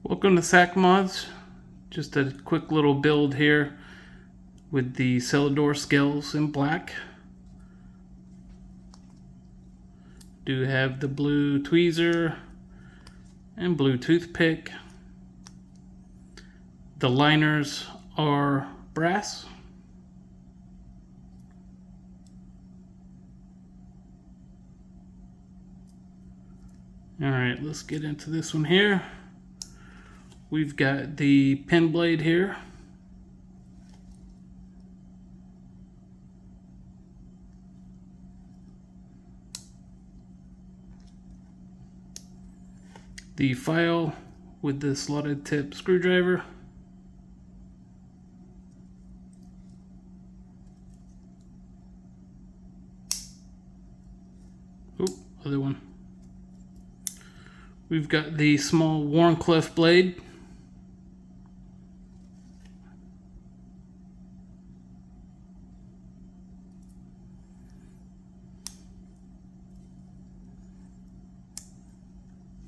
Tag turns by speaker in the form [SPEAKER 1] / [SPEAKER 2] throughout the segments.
[SPEAKER 1] Welcome to SAKmod. Just a quick little build here with the Cellidor scales in black. Do have the blue tweezer and blue toothpick. The liners are brass. Alright, let's get into this one here. We've got the pen blade here. The file with the slotted tip screwdriver. Oh, other one. We've got the small Warncliffe blade.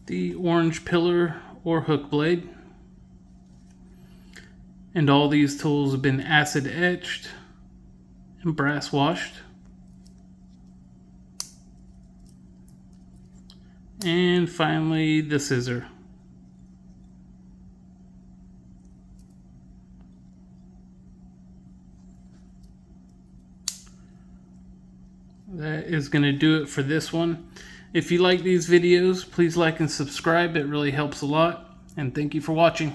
[SPEAKER 1] The orange pillar or hook blade. And all these tools have been acid etched and brass washed. And finally, the scissor. That is going to do it for this one. If you like these videos, please like and subscribe. It really helps a lot. And thank you for watching.